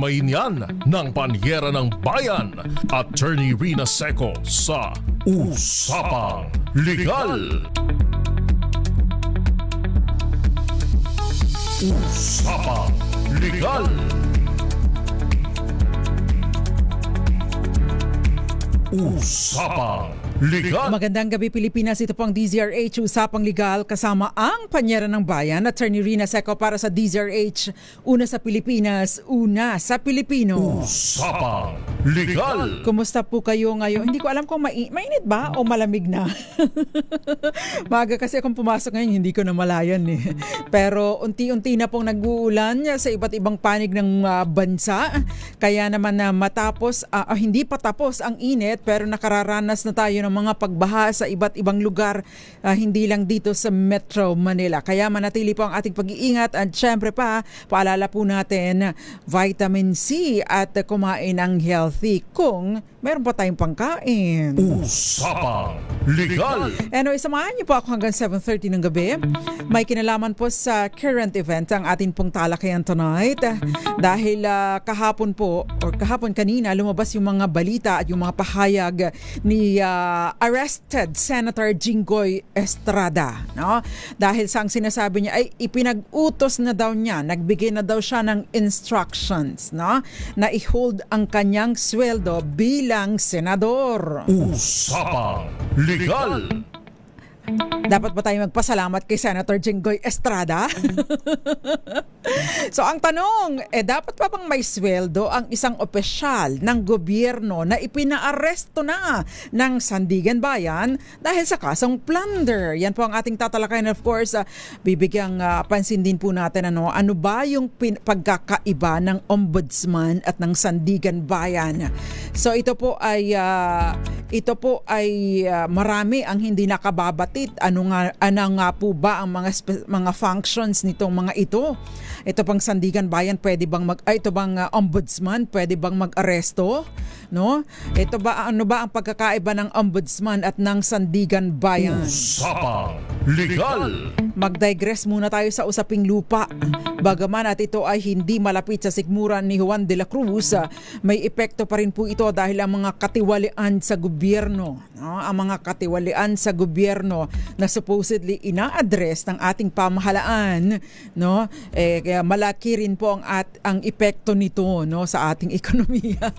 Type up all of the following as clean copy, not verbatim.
Mainyan ng Panyera ng Bayan, Attorney Rina Seco sa Usapang Legal. Usapang Legal. Usapang Legal. Magandang gabi Pilipinas, ito po ang DZRH Usapang Legal kasama ang Panyera ng Bayan, Attorney Rina Seco para sa DZRH. Una sa Pilipinas, una sa Pilipino. Usapang Legal. Kumusta po kayo ngayon? Hindi ko alam kung mainit ba o malamig na. Maaga kasi akong pumasok ngayon, hindi ko na malayan eh. Pero unti-unti na pong nag-uulan sa iba't ibang panig ng bansa. Kaya naman na matapos, hindi pa tapos ang init pero nakararanas na tayo ng mga pagbaha sa iba't ibang lugar, hindi lang dito sa Metro Manila. Kaya manatili po ang ating pag-iingat at syempre pa, paalala po natin vitamin C at kumain ng healthy kung meron pa tayong pangkain. Usapang Legal. Anyway, samahan niyo po ako hanggang 7:30 ng gabi. May kinalaman po sa current event ang ating pong talakayan tonight. Dahil kahapon kanina lumabas yung mga balita at yung mga pahayag ni arrested Senator Jinggoy Estrada, no? Dahil sa ang sinasabi niya ay ipinag-utos na daw niya, nagbigay na daw siya ng instructions, no? Na i-hold ang kanyang sweldo bilang senador. Usapang Legal. Dapat ba tayo magpasalamat kay Senator Jinggoy Estrada? So ang tanong, dapat pa bang may sweldo ang isang opisyal ng gobyerno na ipinaaresto na ng Sandigan Bayan dahil sa kasong plunder? Yan po ang ating tatalakayan. Of course, bibigyang pansin din po natin ano ba yung pagkakaiba ng ombudsman at ng Sandigan Bayan. So ito po ay marami ang hindi nakababatit. Ano nga po ba ang mga functions nitong mga ito? Ito bang Sandigan Bayan ito bang ombudsman pwede bang mag-aresto, no? Ano ba ang pagkakaiba ng ombudsman at ng Sandigan Bayan? Usapang Legal. Mag-digress muna tayo sa usaping lupa. Bagaman at ito ay hindi malapit sa sikmuran ni Juan de la Cruz, may epekto pa rin po ito dahil ang mga katiwalian sa gobyerno, no? Ang mga katiwalian sa gobyerno na supposedly ina-address ng ating pamahalaan, no? Kaya malaki rin po ang epekto nito, no, sa ating ekonomiya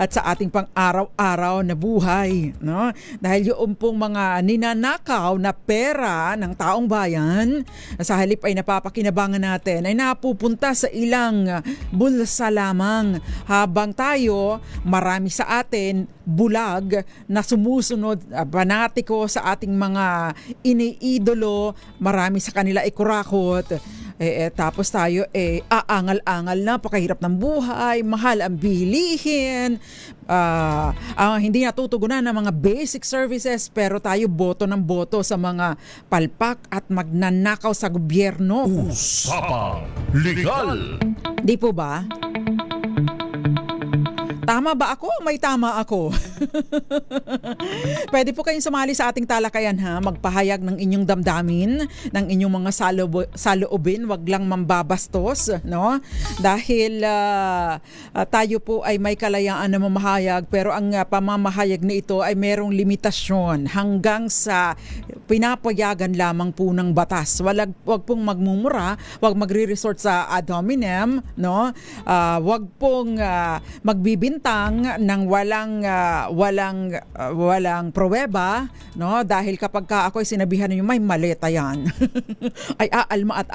at sa ating pang-araw-araw na buhay, no? Dahil yung pong mga ninanakaw na pera ng taong bayan sa halip ay napapakinabangan natin ay napupunta sa ilang bulsa lamang, habang tayo marami sa atin bulag na sumusunod banatiko sa ating mga iniidolo, marami sa kanila ay kurakot. Tapos tayo aangal-angal na, pakahirap ng buhay, mahal ang bilihin, hindi natutugunan ng mga basic services, pero tayo boto ng boto sa mga palpak at magnanakaw sa gobyerno. Usapang Legal. Di po ba? Tama ba ako? May tama ako. Pwede po kayong sumali sa ating talakayan ha. Magpahayag ng inyong damdamin, ng inyong mga saloobin, wag lang mambabastos, no? Dahil tayo po ay may kalayaan na mamahayag, pero ang pamamahayag na ito ay merong limitasyon hanggang sa pinapayagan lamang po ng batas. Wag pong magmumura, wag magre-resort sa ad hominem, no? Wag pong magbibintang ng walang pruweba, no? Dahil kapag ako ay sinabihan niyo may maleta yan ay aalma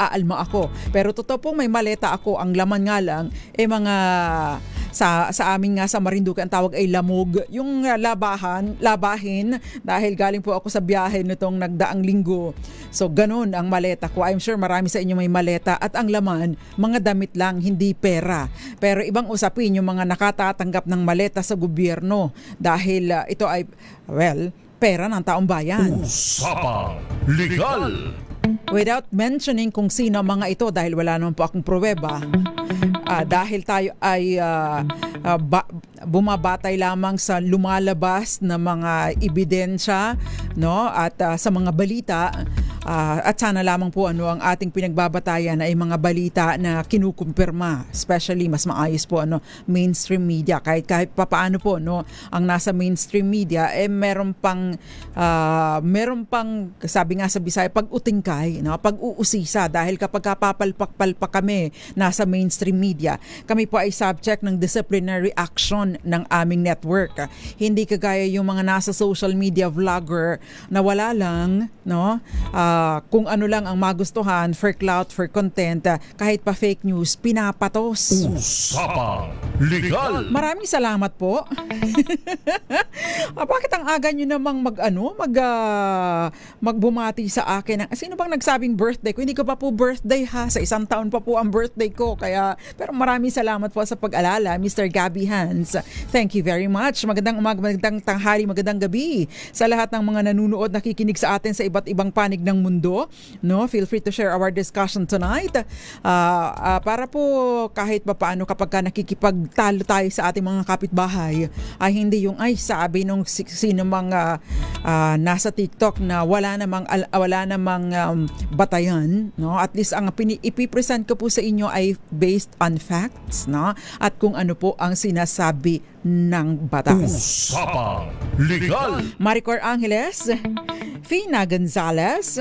ako, pero totoo pong may maleta ako, ang laman nga lang mga sa amin nga sa Marinduque ang tawag ay lamog, yung labahin, dahil galing po ako sa biyahe nitong nagdaang linggo. So ganun ang maleta ko. I'm sure marami sa inyo may maleta at ang laman mga damit lang, hindi pera. Pero ibang usapin yung mga nakatatanggap ng maleta sa gobyerno, dahil ito ay pera ng taong bayan. Usapang Legal. Without mentioning kung sino mga ito, dahil wala naman po akong pruweba, dahil tayo ay bumabatay lamang sa lumalabas na mga ebidensya, no, at sa mga balita, At sana lamang po ang ating pinagbabatayan ay mga balita na kinukumpirma, especially mas maayos po mainstream media, kahit papaano po ang nasa mainstream media meron pang sabi nga sa Bisaya, pag-utingkay, pag-uusisa, dahil kapag papalpak-palpak kami nasa mainstream media, kami po ay subject ng disciplinary action ng aming network. Hindi kagaya yung mga nasa social media vlogger na wala lang kung ano lang ang magustuhan for clout, for content, kahit pa fake news, pinapatos. Usapang Legal. Maraming salamat po. Bakit ang aga nyo namang magbumati sa akin? Sino bang nagsabing birthday ko? Hindi ko pa po birthday ha. Sa isang taon pa po ang birthday ko. Pero maraming salamat po sa pag-alala, Mr. Gabby Hans. Thank you very much. Magandang umaga, magandang tanghali, magandang gabi sa lahat ng mga nanunood, nakikinig sa atin sa iba't ibang panig ng mundo. Feel free to share our discussion tonight. Para po kahit paano kapag nakikipagtalo tayo sa ating mga kapitbahay, ay hindi yung sabi nung sino mga nasa TikTok na wala namang batayan, At least ang ipipresent ko po sa inyo ay based on facts, At kung ano po ang sinasabi ng batas. Usapang Legal. Maricor Angeles, Fina Gonzalez,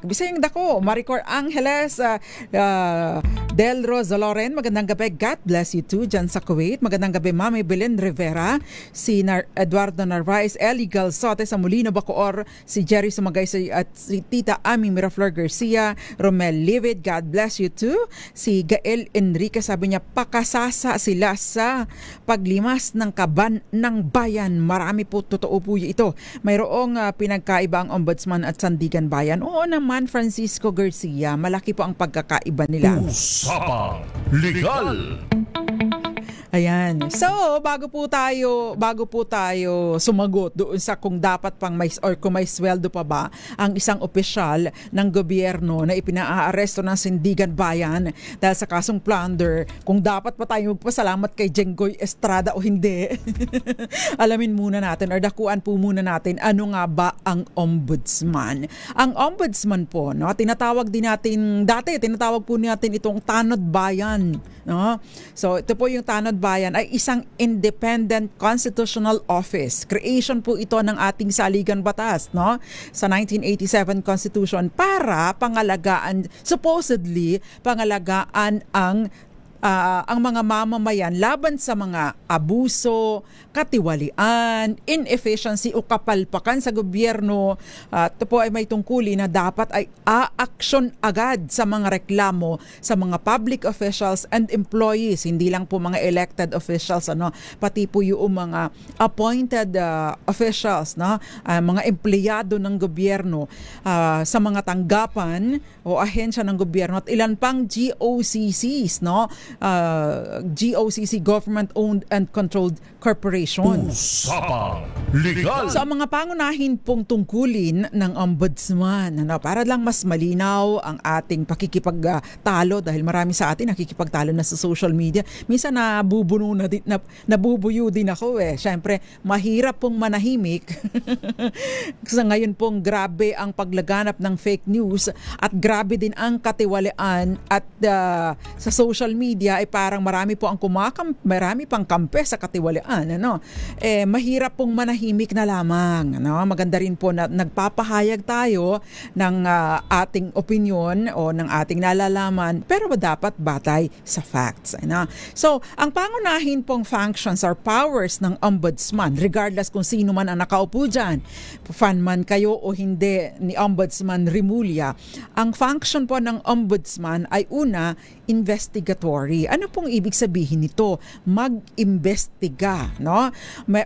bisayang dako, Maricor Angeles, Del Rosa Loren, magandang gabi, God bless you too, dyan sa Kuwait. Magandang gabi, Mami Belen Rivera, si Eduardo Narvaez, Eli Galsote sa Molino, Bacoor, si Jerry Sumagay at si Tita Ami Miraflor Garcia, Romel Livid, God bless you too, si Gael Enrique, sabi niya, pakasasa sila sa paglimas ng kaban ng bayan. Marami po, totoo po ito. Mayroong pinagkaiba ang Ombudsman at Sandigan Bayan. Oo naman, Francisco Garcia, malaki po ang pagkakaiba nila. Usapang Legal. Ayan. So, bago po tayo sumagot doon sa kung dapat pang kung may sweldo pa ba ang isang opisyal ng gobyerno na ipinaaresto ng Sandigan Bayan dahil sa kasong plunder, kung dapat pa tayo magpasalamat kay Jenggoy Estrada o hindi. Alamin muna natin or dakuan po muna natin ano nga ba ang ombudsman. Ang ombudsman po, tinatawag po natin itong tanod bayan. So, ito po yung tanod bayan ay isang independent constitutional office. Creation po ito ng ating saligang batas, sa 1987 Constitution para supposedly pangalagaan ang mga mamamayan laban sa mga abuso, katiwalian, inefficiency o kapalpakan sa gobyerno. Ito po ay may tungkulin na dapat ay aaksyon agad sa mga reklamo sa mga public officials and employees, hindi lang po mga elected officials, pati po yung mga appointed officials, mga empleyado ng gobyerno sa mga tanggapan o ahensya ng gobyerno at ilan pang GOCCs, GOCC, Government-Owned and Controlled Corporation. Usapang Legal. So, ang mga pangunahin pong tungkulin ng ombudsman, para lang mas malinaw ang ating pakikipagtalo, dahil marami sa atin nakikipagtalo na sa social media. Minsan nabubuyo din ako Siyempre, mahirap pong manahimik. Sa ngayon pong grabe ang paglaganap ng fake news at grabe din ang katiwalian at sa social media ay parang marami pang kampe sa katiwalian. Mahirap pong manahimik na lamang. Maganda rin po na nagpapahayag tayo ng ating opinion o ng ating nalalaman, pero dapat batay sa facts. So, ang pangunahin pong functions or powers ng ombudsman, regardless kung sino man ang nakaupo dyan, fan man kayo o hindi ni Ombudsman Rimulya, ang function po ng ombudsman ay una, investigatory. Ano pong ibig sabihin nito? Mag-imbestiga,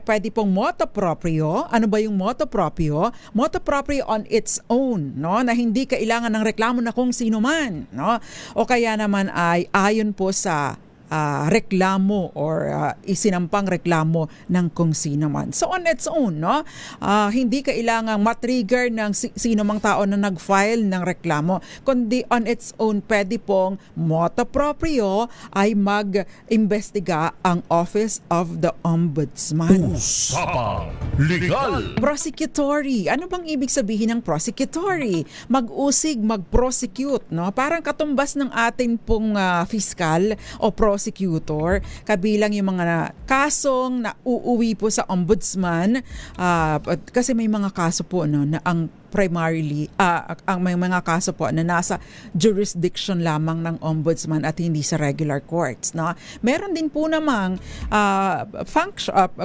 Pwede pong motu proprio. Ano ba yung motu proprio? Motu proprio on its own, na hindi kailangan ng reklamo na kung sino man, O kaya naman ay ayon po sa reklamo or isinampang reklamo ng kung sino man. So on its own, no, hindi kailangang matrigger ng sino mang tao na nag-file ng reklamo, kundi on its own pwede pong motu proprio ay mag-imbestiga ang Office of the Ombudsman. Usapang Legal. Prosecutory. Ano bang ibig sabihin ng prosecutory? Mag-usig, mag-prosecute, no? Parang katumbas ng atin pong fiscal o prosecutor, kabilang yung mga kasong na uuwi po sa ombudsman, kasi may mga kaso po, no, na ang primarily ang may mga kaso po na nasa jurisdiction lamang ng ombudsman at hindi sa regular courts, no. Meron din po namang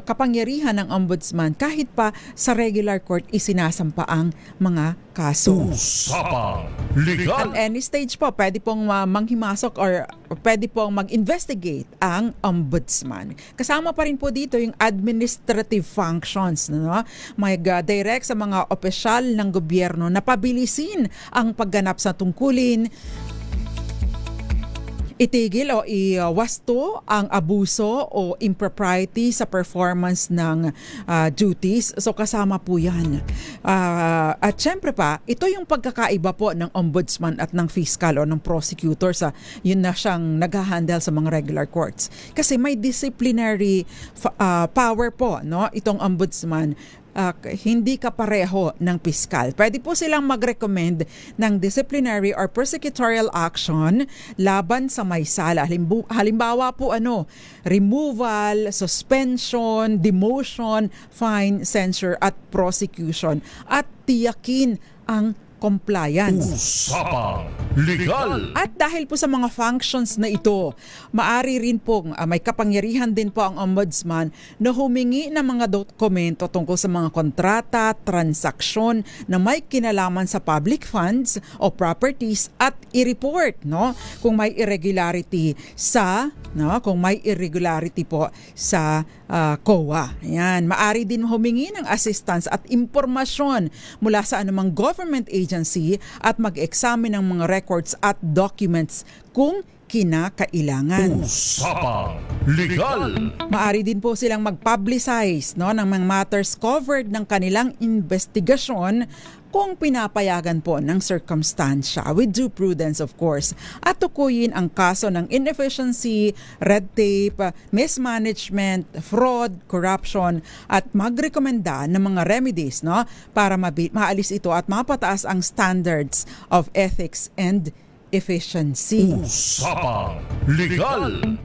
kapangyarihan ng ombudsman kahit pa sa regular court isinasampa ang mga kaso. Usapang Legal. At any stage po, pwede pong manghimasok or pwede pong mag-investigate ang ombudsman. Kasama pa rin po dito yung administrative functions, no? Mag-direct sa mga opisyal ng gobyerno na pabilisin ang pagganap sa tungkulin, itigil o iwasto ang abuso o impropriety sa performance ng duties. So kasama po yan. At syempre pa, ito yung pagkakaiba po ng ombudsman at ng fiscal o ng prosecutor sa yun na siyang nag-handle sa mga regular courts. Kasi may disciplinary power po, no, itong ombudsman. Hindi kapareho ng piskal. Pwede po silang mag-recommend ng disciplinary or prosecutorial action laban sa may sala. Halimbawa po removal, suspension, demotion, fine, censure at prosecution. At tiyakin ang compliance. Usapang Legal. At dahil po sa mga functions na ito, maari rin pong may kapangyarihan din po ang ombudsman na humingi ng mga dokumento tungkol sa mga kontrata, transaksyon na may kinalaman sa public funds o properties at i-report, no, kung may irregularity po sa COA. Ayan, maari din humingi ng assistance at impormasyon mula sa anumang government agency at mag-examine ng mga records at documents kung kinakailangan. Usapang Legal. Maari din po silang mag-publicize, no, ng mga matters covered ng kanilang investigasyon kung pinapayagan po ng circumstansya, with due prudence of course, at tukuyin ang kaso ng inefficiency, red tape, mismanagement, fraud, corruption at magrekomenda ng mga remedies, no, para maalis ito at mapataas ang standards of ethics and efficiency. Usapang Legal.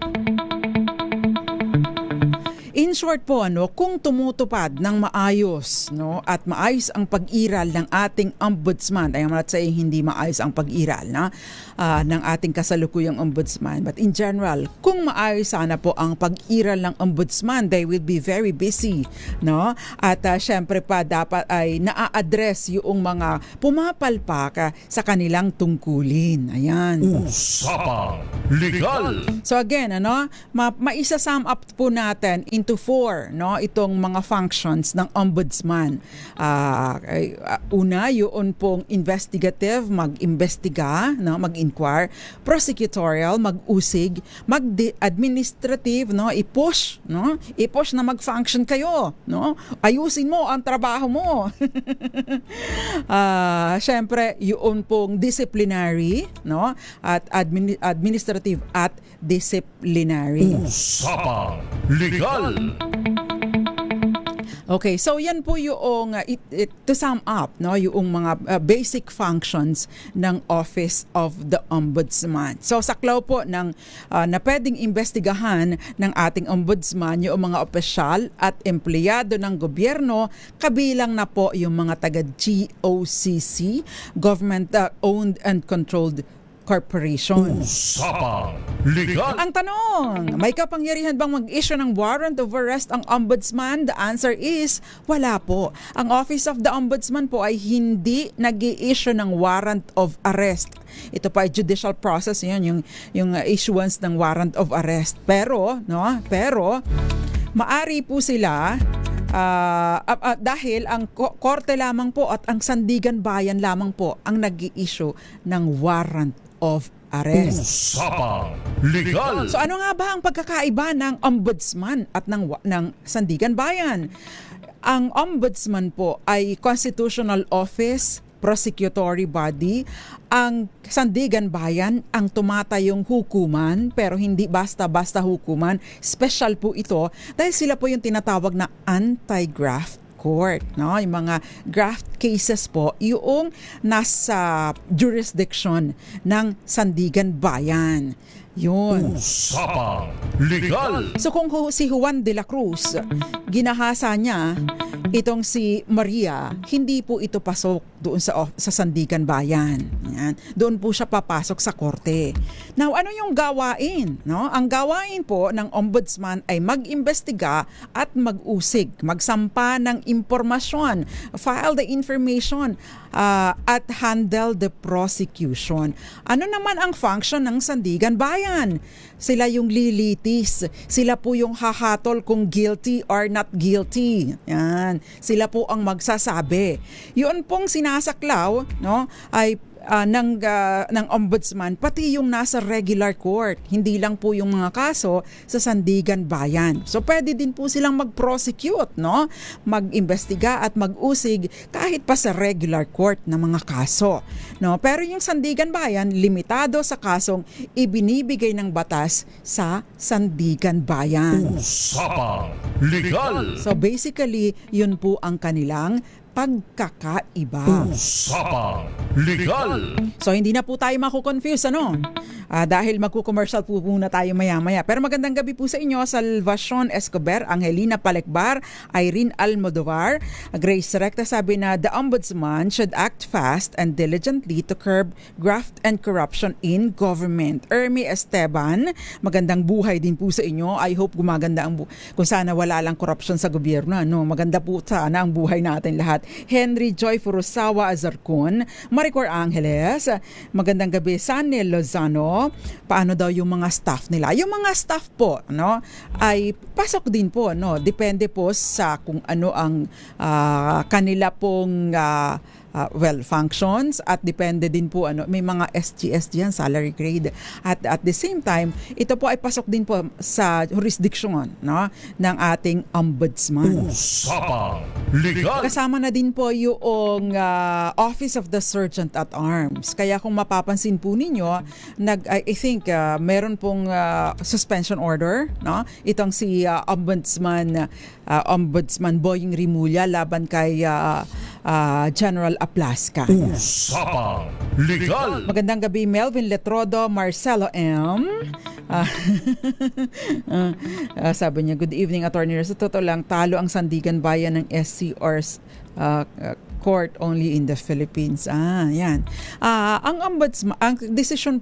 In short po, kung tumutupad ng maayos, no, at maayos ang pag-iral ng ating ombudsman, I'm not saying hindi maayos ang pag-iral ng ating kasalukuyang ombudsman, but in general, kung maayos sana po ang pag-iral ng ombudsman, they will be very busy, no? At syempre pa dapat ay naa-address yung mga pumapalpak sa kanilang tungkulin. Ayan. Usapang Legal. So again, maisa-sum up po natin into 4, no, itong mga functions ng ombudsman. Una, yun pong investigative, mag-imbestiga, no, mag-inquire, prosecutorial, mag-usig, administrative, no, i-push na mag-function kayo, no? Ayusin mo ang trabaho mo. Syempre, yun pong disciplinary, no, at administrative at disciplinary. Usapang Legal. Okay, so yan po yung to sum up, no, yung mga basic functions ng Office of the Ombudsman. So saklaw po ng na pwedeng imbestigahan ng ating ombudsman yung mga opisyal at empleyado ng gobyerno, kabilang na po yung mga taga GOCC, government owned and controlled corporation. Usapang Legal. Ang tanong, may kapangyarihan bang mag-issue ng warrant of arrest ang ombudsman? The answer is, wala po. Ang Office of the Ombudsman po ay hindi nag-i-issue ng warrant of arrest. Ito pa ay judicial process, yun, yung issuance ng warrant of arrest. Pero maari po sila dahil ang korte lamang po at ang sandigan bayan lamang po ang nag-i-issue ng warrant of arrest. Usapang Legal. So ano nga ba ang pagkakaiba ng ombudsman at ng Sandigan Bayan? Ang ombudsman po ay constitutional office, prosecutory body. Ang Sandigan Bayan ang tumatayong hukuman, pero hindi basta-basta hukuman. Special po ito dahil sila po yung tinatawag na anti-graft court, no? Yung mga graft cases po, yung nasa jurisdiction ng Sandigan Bayan. Yun. Usapang Legal. So kung si Juan de la Cruz, ginahasa niya itong si Maria, hindi po ito pasok doon sa Sandigan Bayan. Yan. Doon po siya papasok sa korte. Now, ano yung gawain? No? Ang gawain po ng ombudsman ay mag-imbestiga at mag-usig, magsampa ng impormasyon, file the information, at handle the prosecution. Ano naman ang function ng Sandigan Bayan? Sila yung lilitis. Sila po yung hahatol kung guilty or not guilty. Yan. Sila po ang magsasabi. Yun pong sinasaklaw, no, ay ng ombudsman, pati yung nasa regular court. Hindi lang po yung mga kaso sa Sandigan Bayan. So pwede din po silang mag-prosecute, no? Mag-imbestiga at mag-usig kahit pa sa regular court na mga kaso. No? Pero yung Sandigan Bayan, limitado sa kasong ibinibigay ng batas sa Sandigan Bayan. Usapang Legal. So basically, yun po ang kanilang pagkakaiba. Usapang Legal. So hindi na po tayo makukonfuse, ano? Dahil magkukommercial po muna tayo maya-maya. Pero magandang gabi po sa inyo, Salvacion Escobar, Angelina Palekbar, Irene Almodovar, Grace Recta. Sabi na, the ombudsman should act fast and diligently to curb graft and corruption in government. Ermi Esteban, magandang buhay din po sa inyo. I hope gumaganda ang kung sana wala lang corruption sa gobyerno. Ano? Maganda po sana ang buhay natin lahat. Henry Joy Furusawa Azarcon, Maricor Angeles, magandang gabi. Sanel Lozano, paano daw yung mga staff nila? Yung mga staff po, no, ay pasok din po, no, depende po sa kung ano ang kanila pong functions, at depende din po, ano, may mga SGS diyan, salary grade, at the same time ito po ay pasok din po sa jurisdiction, no, ng ating ombudsman. Usapang Legal. Kasama na din po yung Office of the Sergeant at Arms. Kaya kung mapapansin po ninyo, I think meron pong suspension order, no? Itong si Ombudsman Boying Rimulya laban kay General Aplasca. Usapang Legal. Magandang gabi, Melvin Letrodo, Marcelo M. Sabi niya, good evening, Attorney. Sa totoo lang, talo ang Sandigan Bayan ng SC or court only in the Philippines. Yan. Ang ombudsman, ang desisyon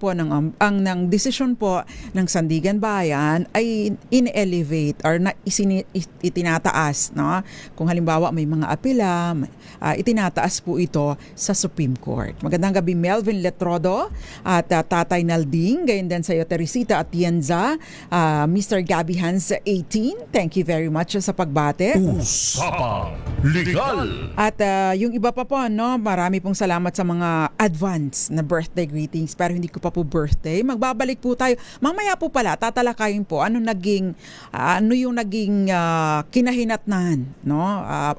po ng Sandigan Bayan ay in-elevate or itinataas, no? Kung halimbawa may mga apela, itinataas po ito sa Supreme Court. Magandang gabi, Melvin Letrodo at Tatay Nalding, gayon din sa iyo, Teresita Atienza, Mr. Gabby Hans 18. Thank you very much sa pagbate. Usapang Legal. At yung iba pa po, no, marami pong salamat sa mga advance na birthday greetings, pero hindi ko pa po birthday. Magbabalik po tayo. Mamaya po pala, tatalakayin po ano yung naging kinahinatnan, no?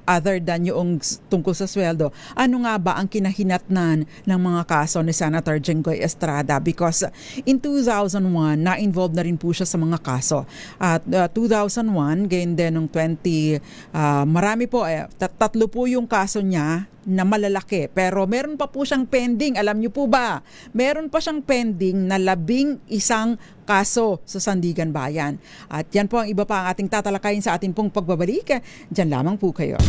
Other than yung tungkol sa sweldo. Ano nga ba ang kinahinatnan ng mga kaso ni Senator Jinggoy Estrada? Because in 2001, na-involved na rin po siya sa mga kaso. At 2001, gayon din nung 20, marami po, tatlo po yung kaso niya na malalaki, pero meron pa po siyang pending. Alam niyo po ba, meron pa siyang pending na 11 kaso sa Sandigan Bayan. At yan po ang iba pa ang ating tatalakayin sa ating pong pagbabalik. Diyan lamang po kayo.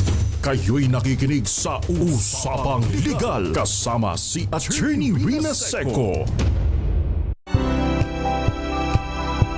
Kayo'y nakikinig sa Usapang Legal kasama si Attorney Rina Seco.